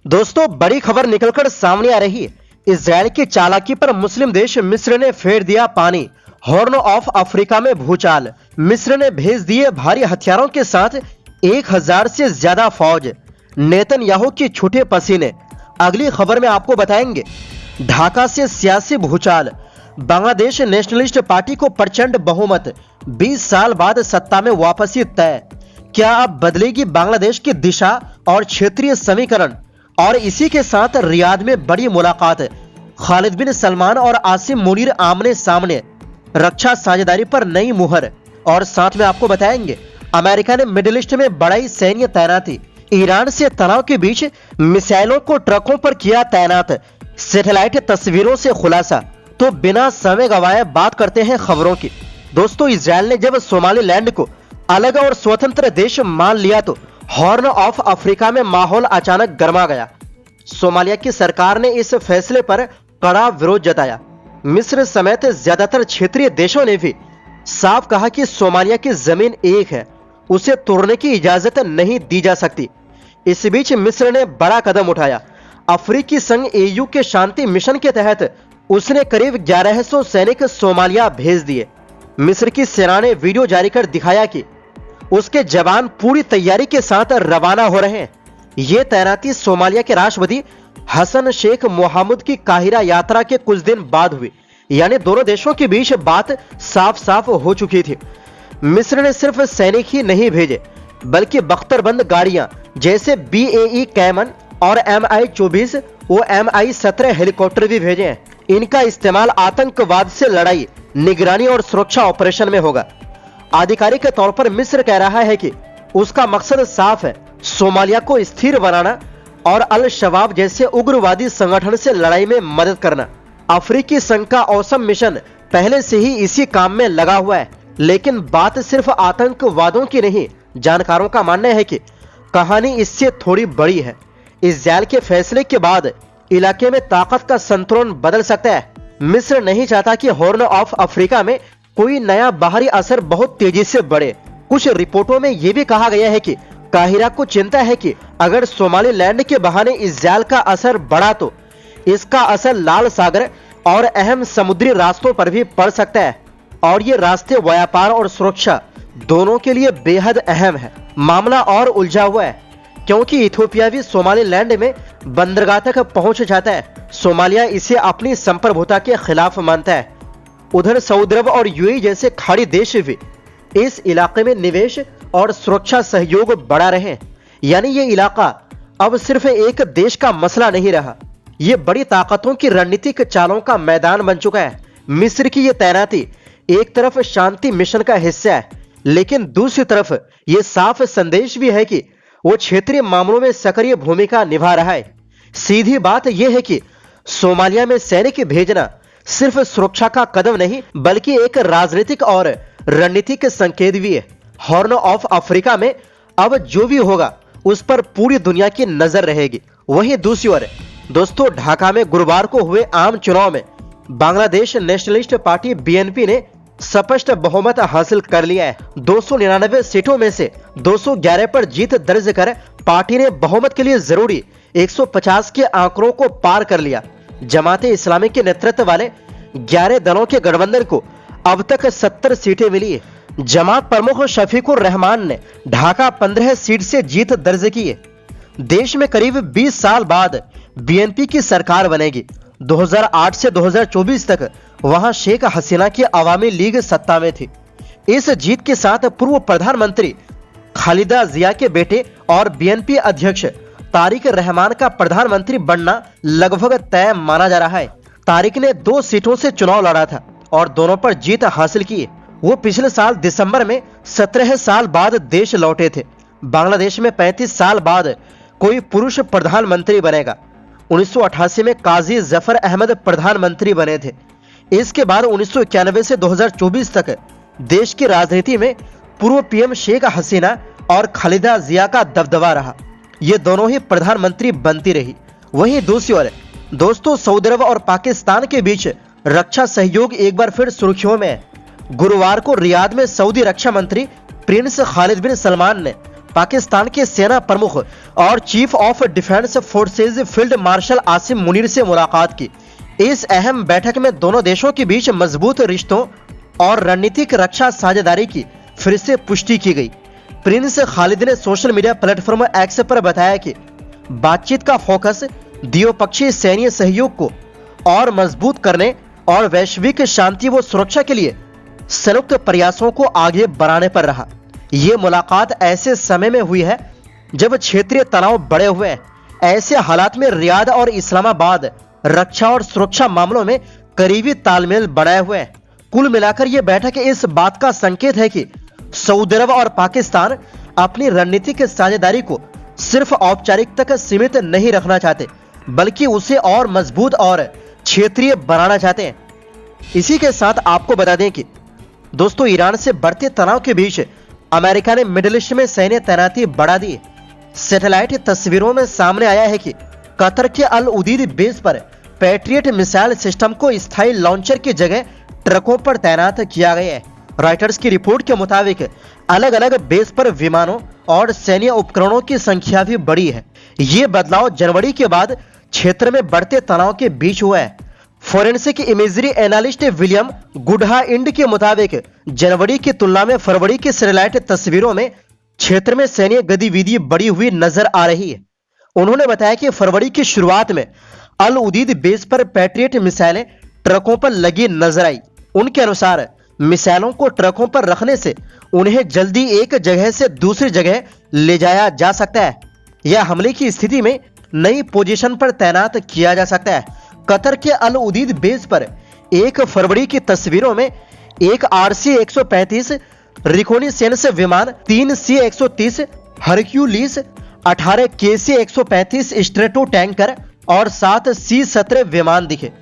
दोस्तों, बड़ी खबर निकलकर सामने आ रही है। इजराइल की चालाकी पर मुस्लिम देश मिस्र ने फेर दिया पानी। हॉर्न ऑफ अफ्रीका में भूचाल। मिस्र ने भेज दिए भारी हथियारों के साथ 1000 से ज्यादा फौज। नेतन्याहू की छूटे पसीने। अगली खबर में आपको बताएंगे। ढाका से सियासी भूचाल। बांग्लादेश नेशनलिस्ट पार्टी को प्रचंड बहुमत। 20 साल बाद सत्ता में वापसी तय। क्या अब बदलेगी बांग्लादेश की दिशा और क्षेत्रीय समीकरण? और इसी के साथ रियाद में बड़ी मुलाकात। खालिद बिन सलमान और आसिम मुनीर आमने सामने। रक्षा साझेदारी पर नई मुहर। और साथ में आपको बताएंगे, अमेरिका ने मिडिल ईस्ट में बढ़ाई सैन्य तैनाती। ईरान से तनाव के बीच मिसाइलों को ट्रकों पर किया तैनात। सैटेलाइट तस्वीरों से खुलासा। तो बिना समय गवाए बात करते हैं खबरों की। दोस्तों, इजराइल ने जब सोमालीलैंड को अलग और स्वतंत्र देश मान लिया तो हॉर्न ऑफ अफ्रीका में माहौल अचानक गर्मा गया। सोमालिया की सरकार ने इस फैसले पर कड़ा विरोध जताया। मिस्र समेत ज्यादातर क्षेत्रीय देशों ने भी साफ कहा कि सोमालिया की जमीन एक है, उसे तोड़ने की इजाजत नहीं दी जा सकती। इस बीच मिस्र ने बड़ा कदम उठाया। अफ्रीकी संघ एयू के शांति मिशन के तहत उसने करीब 1100 सैनिक सोमालिया भेज दिए। मिस्र की सेना ने वीडियो जारी कर दिखाया कि उसके जवान पूरी तैयारी के साथ रवाना हो रहे हैं। ये तैनाती सोमालिया के राष्ट्रपति हसन शेख मोहम्मद की काहिरा यात्रा के कुछ दिन बाद हुई। यानी दोनों देशों के बीच बात साफ साफ हो चुकी थी। मिस्र ने सिर्फ सैनिक ही नहीं भेजे, बल्कि बख्तरबंद गाड़ियां जैसे BAE कैमन और MI-24 वो MI-17 हेलीकॉप्टर भी भेजे हैं। इनका इस्तेमाल आतंकवाद से लड़ाई, निगरानी और सुरक्षा ऑपरेशन में होगा। आधिकारिक तौर पर मिस्र कह रहा है कि उसका मकसद साफ है, सोमालिया को स्थिर बनाना और अल शबाब जैसे उग्रवादी संगठन से लड़ाई में मदद करना। अफ्रीकी संघ का औसम मिशन पहले से ही इसी काम में लगा हुआ है। लेकिन बात सिर्फ आतंकवादों की नहीं। जानकारों का मानना है कि कहानी इससे थोड़ी बड़ी है। इजराइल के फैसले के बाद इलाके में ताकत का संतुलन बदल सकता है। मिस्र नहीं चाहता कि हॉर्न ऑफ अफ्रीका में कोई नया बाहरी असर बहुत तेजी से बढ़े। कुछ रिपोर्टों में यह भी कहा गया है कि काहिरा को चिंता है कि अगर सोमालीलैंड के बहाने इजराइल का असर बढ़ा तो इसका असर लाल सागर और अहम समुद्री रास्तों पर भी पड़ सकता है। और ये रास्ते व्यापार और सुरक्षा दोनों के लिए बेहद अहम है। मामला और उलझा हुआ है क्योंकि इथियोपिया भी सोमालीलैंड में बंदरगाह तक पहुंच जाता है। सोमालिया इसे अपनी संप्रभुता के खिलाफ मानता है। उधर सऊदी अरब और UAE जैसे खाड़ी देश भी इस इलाके में निवेश और सुरक्षा सहयोग बढ़ा रहे हैं। यानी ये इलाका अब सिर्फ एक देश का मसला नहीं रहा, ये बड़ी ताकतों की रणनीतिक चालों का मैदान बन चुका है। मिस्र की ये तैनाती एक तरफ शांति मिशन का हिस्सा है, लेकिन दूसरी तरफ ये साफ संदेश भी है कि वो क्षेत्रीय मामलों में सक्रिय भूमिका निभा रहा है। सीधी बात यह है कि सोमालिया में सैनिक भेजना सिर्फ सुरक्षा का कदम नहीं, बल्कि एक राजनीतिक और रणनीतिक संकेत भी है। हॉर्न ऑफ अफ्रीका में अब जो भी होगा उस पर पूरी दुनिया की नजर रहेगी। वहीं दूसरी ओर दोस्तों, ढाका में गुरुवार को हुए आम चुनाव में बांग्लादेश नेशनलिस्ट पार्टी BNP ने स्पष्ट बहुमत हासिल कर लिया है। 299 सीटों में से 211 पर जीत दर्ज कर पार्टी ने बहुमत के लिए जरूरी 150 के आंकड़ों को पार कर लिया। जमाते इस्लामी के नेतृत्व वाले 11 दलों के गठबंधन को अब तक 70 सीटें मिली है। जमात प्रमुख शफीकुर रहमान ने ढाका 15 सीट से जीत दर्ज की है। देश में करीब 20 साल बाद BNP की सरकार बनेगी। 2008 से 2024 तक वहां शेख हसीना की अवामी लीग सत्ता में थी। इस जीत के साथ पूर्व प्रधानमंत्री खालिदा जिया के बेटे और BNP अध्यक्ष तारिक रहमान का प्रधानमंत्री बनना लगभग तय माना जा रहा है। तारिक ने 2 सीटों से चुनाव लड़ा था और दोनों पर जीत हासिल की। वो पिछले साल दिसंबर में 17 साल बाद देश लौटे थे। बांग्लादेश में 35 साल बाद कोई पुरुष प्रधानमंत्री बनेगा। 1988 में काजी जफर अहमद प्रधानमंत्री बने थे। इसके बाद 1991 से 2024 तक देश की राजनीति में पूर्व PM शेख हसीना और खालिदा जिया का दबदबा रहा। ये दोनों ही प्रधानमंत्री बनती रही। वहीं दूसरी ओर दोस्तों, सऊदी अरब और पाकिस्तान के बीच रक्षा सहयोग एक बार फिर सुर्खियों में है। गुरुवार को रियाद में सऊदी रक्षा मंत्री प्रिंस खालिद बिन सलमान ने पाकिस्तान के सेना प्रमुख और chief of defence forces field marshal Asim Munir से मुलाकात की। इस अहम बैठक में दोनों देशों के बीच मजबूत रिश्तों और रणनीतिक रक्षा साझेदारी की फिर से पुष्टि की गई। प्रिंस खालिद ने सोशल मीडिया प्लेटफॉर्म एक्स पर बताया कि बातचीत का फोकस द्विपक्षीय सैन्य सहयोग को और मजबूत करने और वैश्विक शांति व सुरक्षा के लिए संयुक्त प्रयासों को आगे बढ़ाने पर रहा। ये मुलाकात ऐसे समय में हुई है जब क्षेत्रीय तनाव बढ़े हुए हैं। ऐसे हालात में रियाद और इस्लामाबाद रक्षा और सुरक्षा मामलों में करीबी तालमेल बनाए हुए हैं। कुल मिलाकर यह बैठक इस बात का संकेत है कि सऊदी अरब और पाकिस्तान अपनी रणनीतिक साझेदारी को सिर्फ औपचारिक तक सीमित नहीं रखना चाहते, बल्कि उसे और मजबूत और क्षेत्रीय बनाना चाहते हैं। इसी के साथ आपको बता दें कि दोस्तों, ईरान से बढ़ते तनाव के बीच अमेरिका ने मिडिल ईस्ट में सैन्य तैनाती बढ़ा दी। सैटेलाइट तस्वीरों में सामने आया है कि कतर के अल उदीद बेस पर पैट्रियट मिसाइल सिस्टम को स्थायी लॉन्चर की जगह ट्रकों पर तैनात किया गया है। रॉयटर्स की रिपोर्ट के मुताबिक अलग अलग बेस पर विमानों और सैन्य उपकरणों की संख्या भी बढ़ी है। ये बदलाव जनवरी के बाद क्षेत्र में बढ़ते तनाव के बीच हुआ है। फोरेंसिक इमेजरी एनालिस्ट विलियम गुडहाइंड के मुताबिक जनवरी की तुलना में फरवरी की सैटेलाइट तस्वीरों में क्षेत्र में सैन्य गतिविधि बढ़ी हुई नजर आ रही है। उन्होंने बताया कि फरवरी की शुरुआत में अल उदीद बेस पर पैट्रियट मिसाइलें ट्रकों पर लगी नजर आई। उनके अनुसार मिसाइलों को ट्रकों पर रखने से उन्हें जल्दी एक जगह से दूसरी जगह ले जाया जा सकता है या हमले की स्थिति में नई पोजीशन पर तैनात किया जा सकता है। कतर के अल उदीद बेस पर 1 फरवरी की तस्वीरों में एक RC-135 रिकोनिसेंस विमान, 3 C-130 Hercules, 18 KC-135 strato tanker और 7 C-17 विमान दिखे।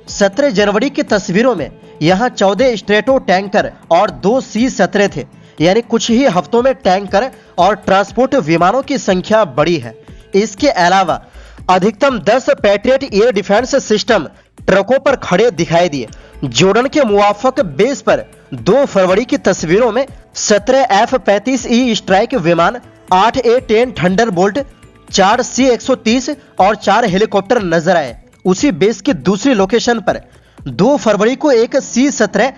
17 जनवरी की तस्वीरों में यहां 14 स्ट्रेटो टैंकर और 2 C-17 थे। यानी कुछ ही हफ्तों में टैंकर और ट्रांसपोर्ट विमानों की संख्या बढ़ी है। इसके अलावा अधिकतम 10 पैट्रियट एयर डिफेंस सिस्टम ट्रकों पर खड़े दिखाई दिए। जॉर्डन के मुवाफक बेस पर 2 फरवरी की तस्वीरों में 17 F-35E स्ट्राइक विमान, 8 A-10 थंडरबोल्ट, 4 C-130 और 4 हेलीकॉप्टर नजर आए। उसी बेस की दूसरी लोकेशन पर 2 फरवरी को एक C-17,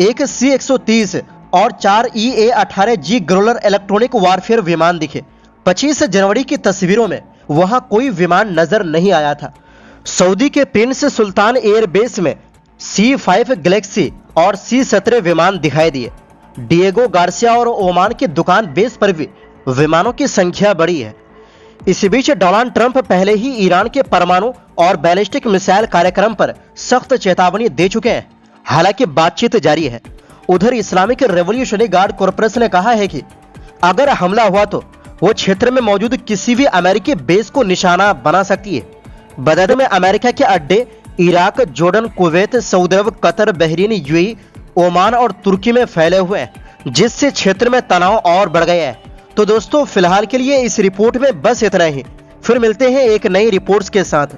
एक C-130 और 4 EA-18G ग्रोलर इलेक्ट्रॉनिक वारफेयर विमान दिखे। 25 जनवरी की तस्वीरों में वहां कोई विमान नजर नहीं आया था। सऊदी के प्रिंस सुल्तान एयरबेस में C-5 गैलेक्सी और C-17 विमान दिखाई दिए। डिएगो गार्सिया और ओमान के दुकान बेस पर भी विमानों की संख्या बढ़ी है। इसी बीच डोनाल्ड ट्रंप पहले ही ईरान के परमाणु और बैलिस्टिक मिसाइल कार्यक्रम पर सख्त चेतावनी दे चुके हैं। हालांकि बातचीत जारी है। उधर इस्लामिक रेवोल्यूशनरी गार्ड कॉर्पोरेशन ने कहा है कि अगर हमला हुआ तो वो क्षेत्र में मौजूद किसी भी अमेरिकी बेस को निशाना बना सकती है। बगदाद में अमेरिका के अड्डे इराक, जॉर्डन, कुवैत, सऊदी अरब, कतर, बहरीन, यूएई, ओमान और तुर्की में फैले हुए हैं, जिससे क्षेत्र में तनाव और बढ़ गया है। तो दोस्तों, फिलहाल के लिए इस रिपोर्ट में बस इतना ही। फिर मिलते हैं एक नई रिपोर्ट्स के साथ।